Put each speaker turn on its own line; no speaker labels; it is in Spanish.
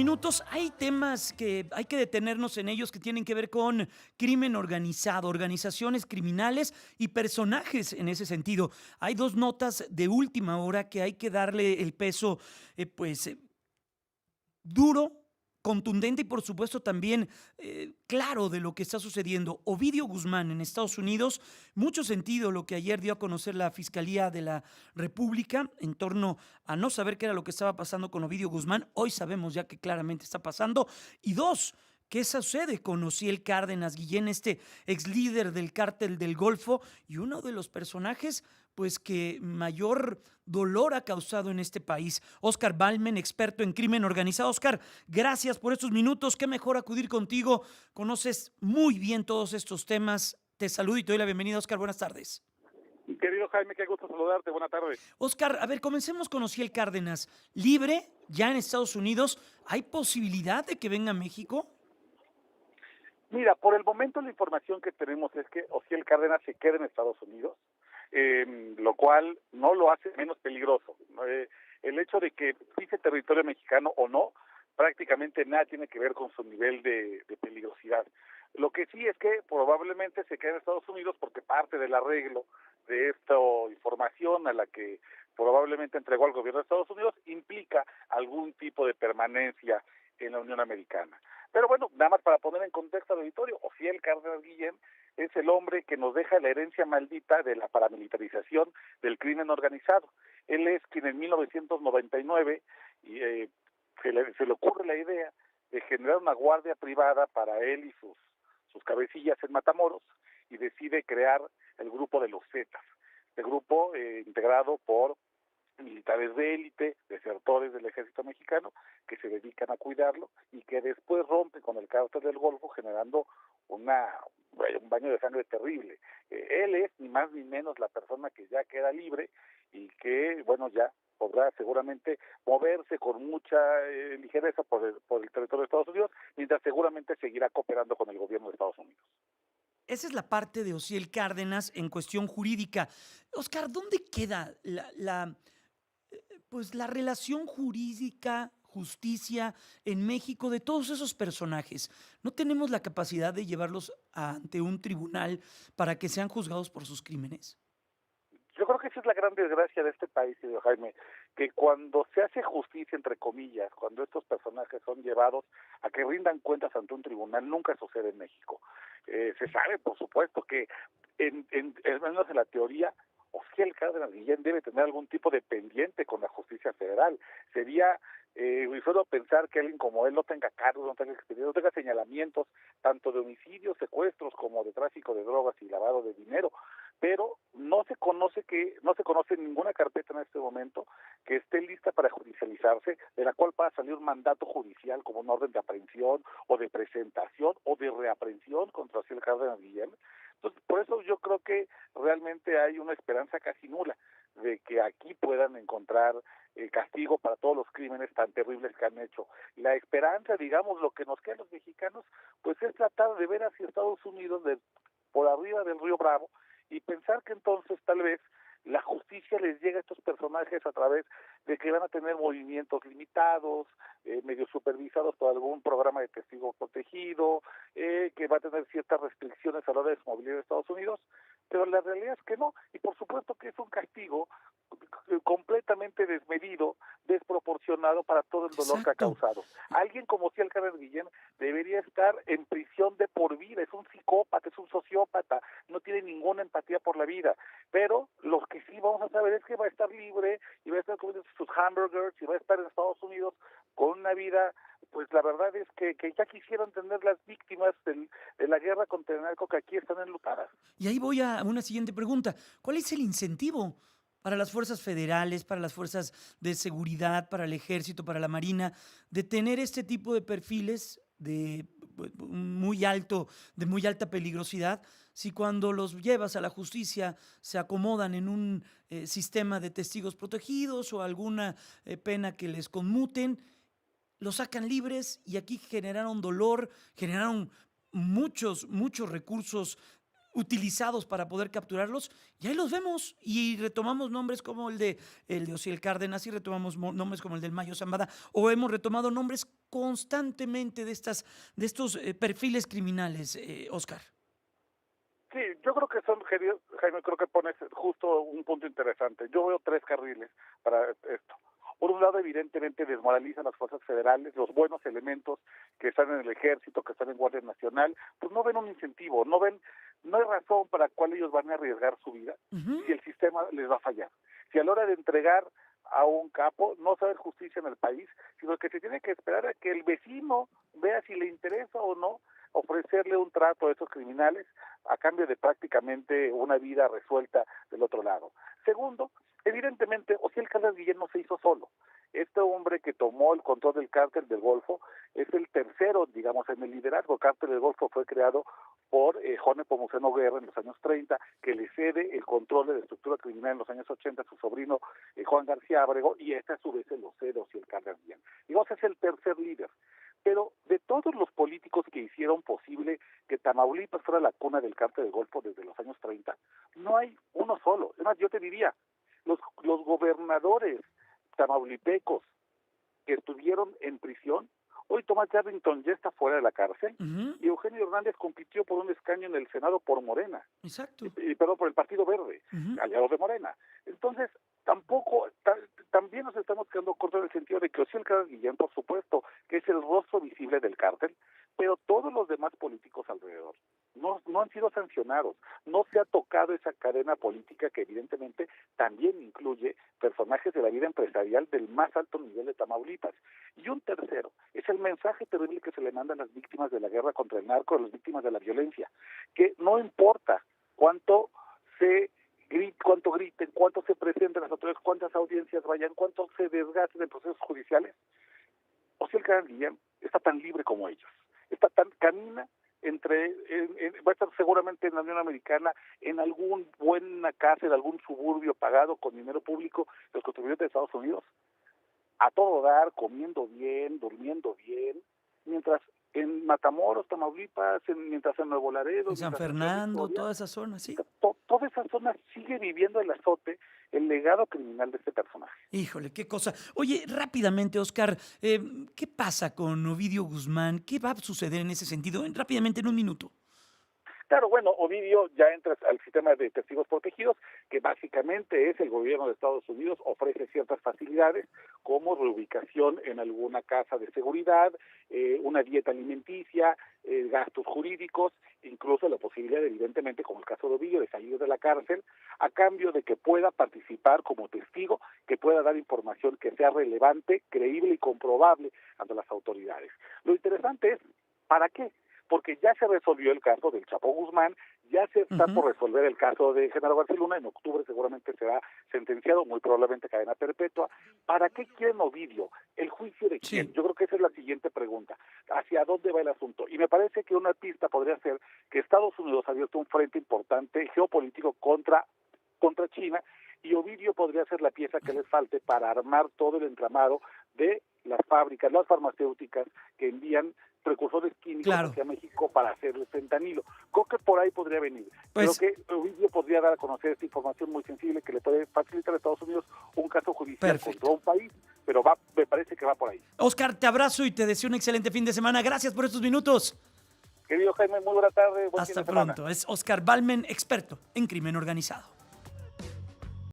Minutos, hay temas que hay que detenernos en ellos que tienen que ver con crimen organizado, organizaciones criminales y personajes en ese sentido. Hay dos notas de última hora que hay que darle el peso, duro, contundente y por supuesto también claro de lo que está sucediendo. Ovidio Guzmán en Estados Unidos, mucho sentido lo que ayer dio a conocer la Fiscalía de la República en torno a no saber qué era lo que estaba pasando con Ovidio Guzmán. Hoy sabemos ya que claramente está pasando. Y dos, ¿qué sucede con Ociel Cárdenas Guillén, este ex líder del cártel del Golfo y uno de los personajes pues que mayor dolor ha causado en este país? Oscar Balmen, experto en crimen organizado. Oscar, gracias por estos minutos. Qué mejor acudir contigo. Conoces muy bien todos estos temas. Te saludo y te doy la bienvenida, Oscar. Buenas tardes.
Querido Jaime, qué gusto saludarte. Buenas tardes.
Oscar, a ver, comencemos con Ociel Cárdenas. Libre, ya en Estados Unidos. ¿Hay posibilidad de que venga a México?
Mira, por el momento la información que tenemos es que Ociel Cárdenas se queda en Estados Unidos, lo cual no lo hace menos peligroso. El hecho de que pise territorio mexicano o no, prácticamente nada tiene que ver con su nivel de peligrosidad. Lo que sí es que probablemente se quede en Estados Unidos porque parte del arreglo de esta información a la que probablemente entregó al gobierno de Estados Unidos implica algún tipo de permanencia en la Unión Americana. Pero bueno, nada más para poner en contexto al auditorio, Ociel Cárdenas Guillén es el hombre que nos deja la herencia maldita de la paramilitarización del crimen organizado. Él es quien en 1999 se le ocurre la idea de generar una guardia privada para él y sus cabecillas en Matamoros y decide crear el grupo de los Zetas. Este grupo integrado por militares de élite, desertores del ejército mexicano, que se dedican a cuidarlo y que después rompen con el cártel del Golfo generando un baño de sangre terrible. Él es ni más ni menos la persona que ya queda libre y que, bueno, ya podrá seguramente moverse con mucha ligereza por el territorio de Estados Unidos, mientras seguramente seguirá cooperando con el gobierno de Estados Unidos.
Esa es la parte de Ociel Cárdenas en cuestión jurídica. Oscar, ¿dónde queda pues la relación jurídica, justicia en México de todos esos personajes? ¿No tenemos la capacidad de llevarlos ante un tribunal para que sean juzgados por sus crímenes?
Yo creo que esa es la gran desgracia de este país, querido Jaime, que cuando se hace justicia, entre comillas, cuando estos personajes son llevados a que rindan cuentas ante un tribunal, nunca sucede en México. Se sabe, por supuesto, que al menos en la teoría, Ociel Cárdenas Guillén debe tener algún tipo de pendiente con la justicia federal. Sería solo pensar que alguien como él no tenga cargos, no tenga expedientes, no tenga señalamientos tanto de homicidios, secuestros como de tráfico de drogas y lavado de dinero, pero no se conoce ninguna carpeta en este momento que esté lista para judicializarse, de la cual pueda salir un mandato judicial como una orden de aprehensión o de presentación o de reaprehensión contra Ociel Cárdenas Guillén. Entonces, por eso yo creo que realmente hay una esperanza casi nula de que aquí puedan encontrar castigo para todos los crímenes tan terribles que han hecho. La esperanza, digamos, lo que nos queda a los mexicanos, pues es tratar de ver hacia Estados Unidos por arriba del río Bravo y pensar que entonces tal vez la justicia les llega a estos personajes a través de que van a tener movimientos limitados, medio supervisados por algún programa de testigo protegido, que va a tener ciertas restricciones a la hora de su movilidad en Estados Unidos, pero la realidad es que no, y por supuesto que es un castigo completamente desmedido, desproporcionado para todo el dolor que ha
Exacto.
causado. Alguien como Ociel Cárdenas Guillén debería estar en prisión de por vida, es un psicópata, es un sociópata, no tiene ninguna empatía por la vida, pero lo que sí vamos a saber es que va a estar libre y va a estar comiendo sus hamburgers y va a estar en Estados Unidos con una vida, pues la verdad es que ya quisieran tener las víctimas de la guerra contra el narco que aquí están enlutadas.
Y ahí voy a una siguiente pregunta. ¿Cuál es el incentivo para las fuerzas federales, para las fuerzas de seguridad, para el ejército, para la marina, de tener este tipo de perfiles de muy alta peligrosidad, si cuando los llevas a la justicia se acomodan en un sistema de testigos protegidos o alguna pena que les conmuten, los sacan libres y aquí generaron dolor, generaron muchos recursos utilizados para poder capturarlos, y ahí los vemos, y retomamos nombres como el de Osiel Cárdenas, y retomamos nombres como el del Mayo Zambada, o hemos retomado nombres constantemente de estos perfiles criminales, Oscar.
Sí, yo creo que Jaime, creo que pones justo un punto interesante. Yo veo tres carriles para esto. Por un lado, evidentemente, desmoralizan las fuerzas federales, los buenos elementos que están en el ejército, que están en Guardia Nacional, pues no ven un incentivo, no hay razón para cual ellos van a arriesgar su vida
Ujú.
si el sistema les va a fallar. Si a la hora de entregar a un capo no se va a hacer justicia en el país, sino que se tiene que esperar a que el vecino vea si le interesa o no ofrecerle un trato a esos criminales a cambio de prácticamente una vida resuelta del otro lado. Segundo, evidentemente, Osiel Cárdenas Guillén no se hizo solo. Este hombre que tomó el control del cártel del Golfo es el tercero, digamos, en el liderazgo. El cártel del Golfo fue creado por Juan Nepomuceno Guerra en los años 30, que le cede el control de la estructura criminal en los años 80 a su sobrino Juan García Ábrego, y este a su vez se lo cede Osiel Cárdenas Guillén. Digamos, es el tercer líder. Pero de todos los políticos que hicieron posible que Tamaulipas fuera la cuna del cártel del Golfo desde los años 30, no hay uno solo. Es más, yo te diría, los gobernadores tamaulipecos que estuvieron en prisión, hoy Tomás Yarrington ya está fuera de la cárcel,
Ujú.
y Eugenio Hernández compitió por un escaño en el Senado por Morena,
Exacto.
perdón, por el Partido Verde,
Ujú.
aliado de Morena. Entonces, también nos estamos quedando cortos en el sentido de que Osiel Cárdenas Guillén, por supuesto, que es el rostro visible del cártel, pero todos los demás políticos alrededor no han sido sancionados, no se ha tocado esa cadena política que evidentemente también incluye personajes de la vida empresarial del más alto nivel de Tamaulipas. Y un tercero, es el mensaje terrible que se le manda a las víctimas de la guerra contra el narco, a las víctimas de la violencia, que no importa cuánto griten, cuánto se presenten las autoridades, cuántas audiencias vayan, cuánto se desgasten en procesos judiciales, Osiel Cárdenas Guillén está tan libre como ellos. Camina va a estar seguramente en la Unión Americana, en algún buena casa, en algún suburbio pagado con dinero público de los contribuyentes de Estados Unidos, a todo dar, comiendo bien, durmiendo bien, mientras en Matamoros, Tamaulipas, mientras en Nuevo Laredo,
En San
mientras en Ciudad
Fernando,
Victoria,
toda esa zona, sí.
toda esa zona sigue viviendo el azote, el legado criminal de este personaje.
Híjole, qué cosa. Oye, rápidamente, Oscar, ¿qué pasa con Ovidio Guzmán? ¿Qué va a suceder en ese sentido? Rápidamente, en un minuto.
Claro, bueno, Ovidio ya entra al sistema de testigos protegidos, que básicamente es el gobierno de Estados Unidos ofrece ciertas facilidades, como reubicación en alguna casa de seguridad, una dieta alimenticia, gastos jurídicos, incluso la posibilidad, evidentemente, como el caso de Ovidio, de salir de la cárcel, a cambio de que pueda participar como testigo, que pueda dar información que sea relevante, creíble y comprobable ante las autoridades. Lo interesante es, ¿para qué? Porque ya se resolvió el caso del Chapo Guzmán, ya se está por resolver el caso de Genaro García Luna, en octubre seguramente será sentenciado, muy probablemente cadena perpetua. ¿Para qué quieren Ovidio? ¿El juicio de quién?
Sí.
Yo creo que esa es la siguiente pregunta. ¿Hacia dónde va el asunto? Y me parece que una pista podría ser que Estados Unidos ha abierto un frente importante geopolítico contra China, y Ovidio podría ser la pieza que les falte para armar todo el entramado de las fábricas, las farmacéuticas que envían precursores químicos hacia México para hacer el fentanilo. Creo que por ahí podría venir. Creo que Ovidio podría dar a conocer esta información muy sensible que le puede facilitar a Estados Unidos un caso judicial contra un país, pero me parece que va por ahí.
Oscar, te abrazo y te deseo un excelente fin de semana. Gracias por estos minutos.
Querido Jaime, muy buena tarde.
Hasta pronto. Es Oscar Balmen, experto en crimen organizado.